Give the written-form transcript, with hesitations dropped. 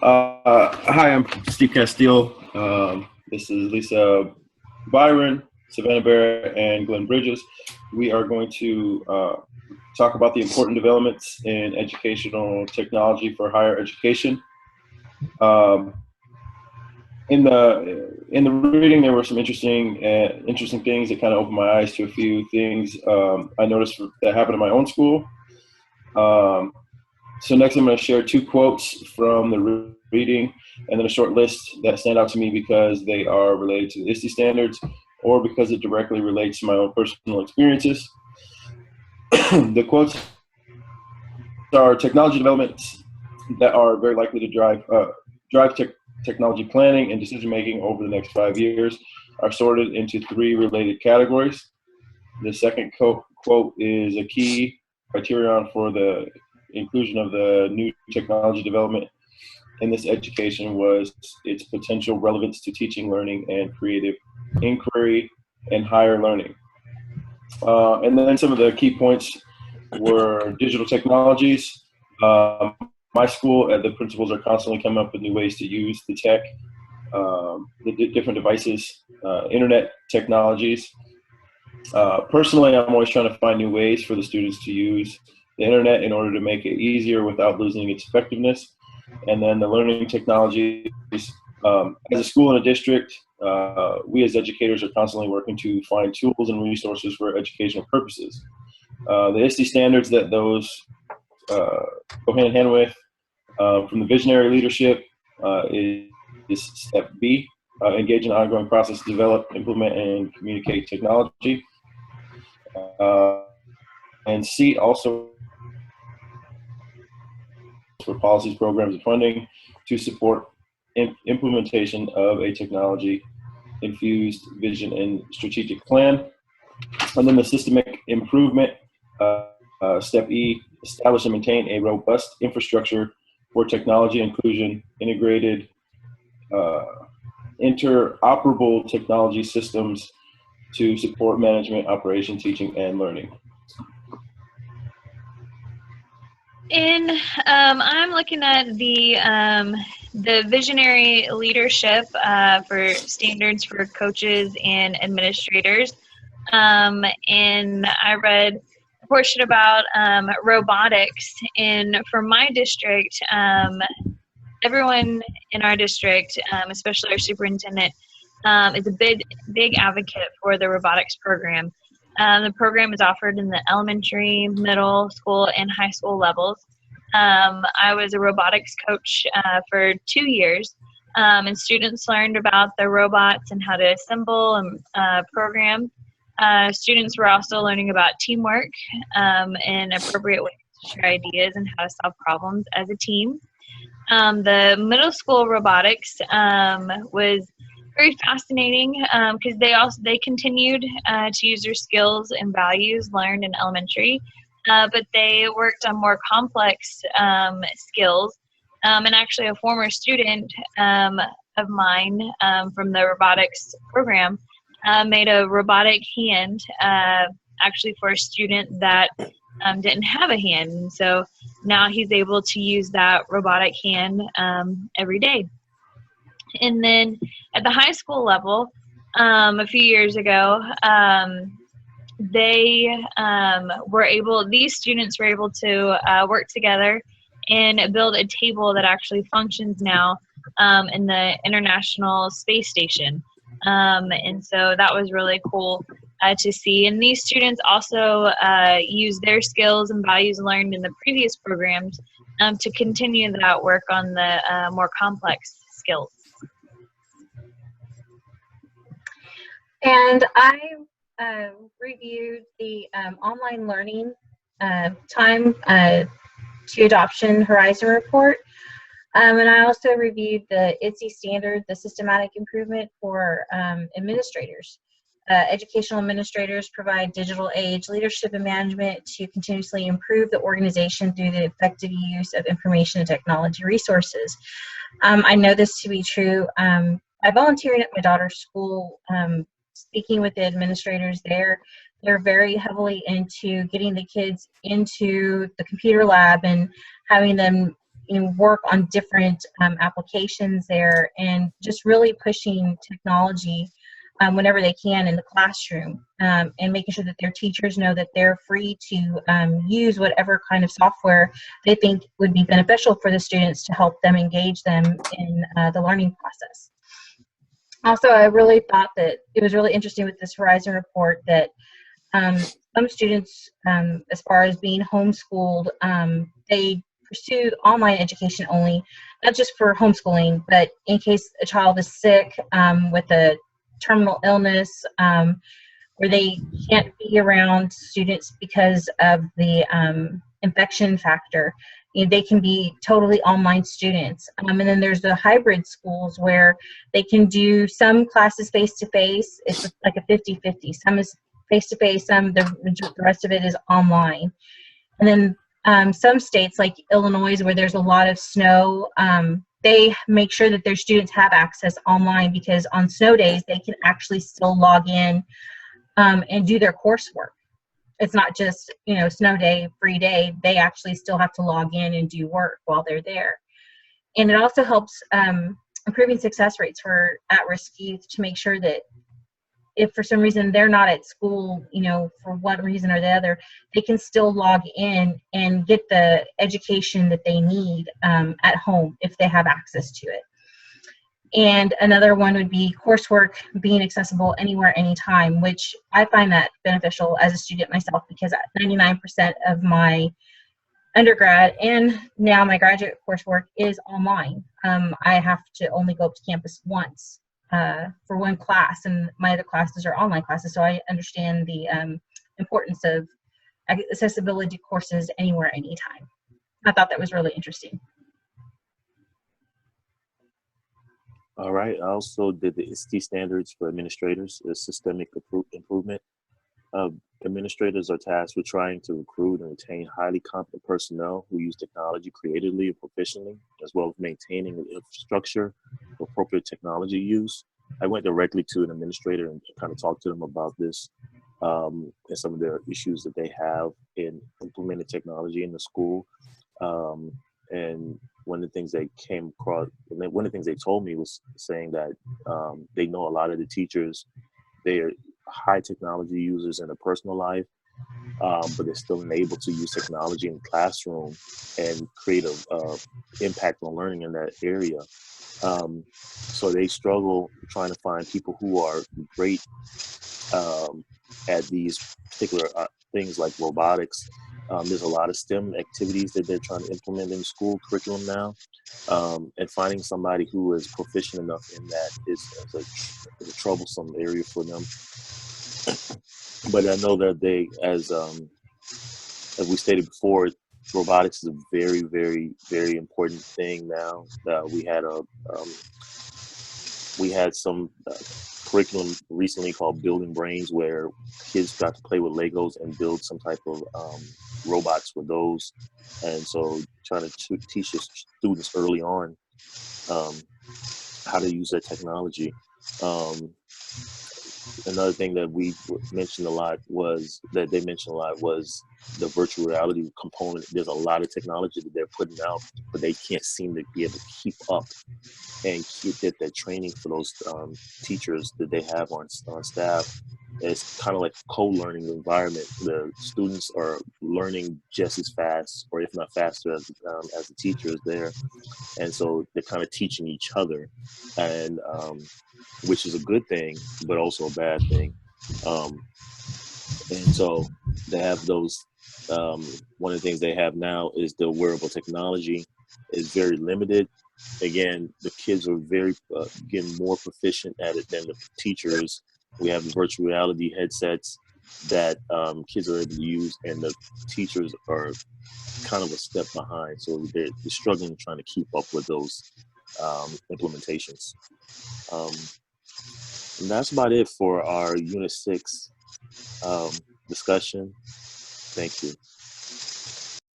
Hi, I'm Steve Castile. This is Lisa Byron, Savannah Barrett, and Glenn Bridges. We are going to talk about the important developments in educational technology for higher education. Um, in the reading, there were some interesting things that kind of opened my eyes to a few things I noticed that happened in my own school. Um, So next, I'm going to share two quotes from the reading, and then a short list that stand out to me because they are related to the ISTE standards, or because it directly relates to my own personal experiences. The quotes are technology developments that are very likely to drive technology planning and decision making over the next 5 years are sorted into three related categories. The second quote is a key criterion for the inclusion of the new technology development in this education was its potential relevance to teaching, learning, and creative inquiry and higher learning. And then some of the key points were digital technologies. My school, the principals are constantly coming up with new ways to use the tech, the different devices, internet technologies. Personally, I'm always trying to find new ways for the students to use the internet in order to make it easier without losing its effectiveness. And then the learning technologies. As a school and a district, we as educators are constantly working to find tools and resources for educational purposes. The ISTE standards that those go hand in hand with from the visionary leadership is step B, engage in an ongoing process to develop, implement, and communicate technology. Uh, and C also for policies, programs, and funding to support implementation of a technology infused vision and strategic plan. And then the systemic improvement, step E, establish and maintain a robust infrastructure for technology inclusion, integrated, interoperable technology systems to support management, operation, teaching, and learning. And I'm looking at the visionary leadership for standards for coaches and administrators. And I read a portion about robotics. And for my district, everyone in our district, especially our superintendent, is a big advocate for the robotics program. The program is offered in the elementary, middle school, and high school levels. I was a robotics coach for 2 years, and students learned about the robots and how to assemble and program. Students were also learning about teamwork and appropriate ways to share ideas and how to solve problems as a team. The middle school robotics was very fascinating because they continued to use their skills and values learned in elementary, but they worked on more complex skills. And actually, a former student of mine from the robotics program made a robotic hand actually for a student that didn't have a hand. And so now he's able to use that robotic hand every day. And then at the high school level, a few years ago, these students were able to work together and build a table that actually functions now in the International Space Station. And so that was really cool to see. And these students also use their skills and values learned in the previous programs to continue that work on the more complex skills. And I reviewed the online learning time to adoption horizon report. And I also reviewed the ITSE standard, the systematic improvement for administrators. Educational administrators provide digital age leadership and management to continuously improve the organization through the effective use of information and technology resources. I know this to be true. I volunteered at my daughter's school, speaking with the administrators there. They're very heavily into getting the kids into the computer lab and having them work on different applications there, and just really pushing technology whenever they can in the classroom, and making sure that their teachers know that they're free to use whatever kind of software they think would be beneficial for the students to help them engage them in the learning process. Also, I really thought that it was really interesting with this Horizon report that some students, as far as being homeschooled, they pursue online education only, not just for homeschooling, but in case a child is sick with a terminal illness, where they can't be around students because of the infection factor. They can be totally online students. And then there's the hybrid schools where they can do some classes face-to-face. It's like a 50-50. Some is face-to-face, the rest of it is online. And then some states like Illinois, where there's a lot of snow, they make sure that their students have access online, because on snow days they can actually still log in and do their coursework. It's not just, snow day, free day. They actually still have to log in and do work while they're there. And it also helps improving success rates for at-risk youth, to make sure that if for some reason they're not at school, for one reason or the other, they can still log in and get the education that they need at home if they have access to it. And another one would be coursework being accessible anywhere, anytime, which I find that beneficial as a student myself, because 99% of my undergrad and now my graduate coursework is online. I have to only go up to campus once for one class, and my other classes are online classes, so I understand the importance of accessibility courses anywhere, anytime. I thought that was really interesting. All right. I also did the ISTE standards for administrators, the systemic improvement. Administrators are tasked with trying to recruit and retain highly competent personnel who use technology creatively and proficiently, as well as maintaining the infrastructure for appropriate technology use. I went directly to an administrator and kind of talked to them about this and some of their issues that they have in implementing technology in the school. And one of the things they came across, one of the things they told me was saying that they know a lot of the teachers, they are high technology users in their personal life, but they're still unable to use technology in the classroom and create a impact on learning in that area. So they struggle trying to find people who are great at these particular things like robotics. There's a lot of STEM activities that they're trying to implement in school curriculum now, and finding somebody who is proficient enough in that is a troublesome area for them. But I know that they, as we stated before, robotics is a very, very, very important thing now. We had some curriculum recently called Building Brains, where kids got to play with Legos and build some type of robots with those. And so trying to teach the students early on how to use that technology. Another thing that we mentioned a lot was the virtual reality component. There's a lot of technology that they're putting out, but they can't seem to be able to keep up and get that training for those teachers that they have on staff. It's kind of like a co-learning environment. The students are learning just as fast, or if not faster, as the teacher is there, and so they're kind of teaching each other, and which is a good thing, but also a bad thing. And so they have those. One of the things they have now is the wearable technology is very limited. Again, the kids are very getting more proficient at it than the teachers. We have the virtual reality headsets that kids are able to use, and the teachers are kind of a step behind. So they're struggling trying to keep up with those implementations. And that's about it for our Unit 6 discussion. Thank you.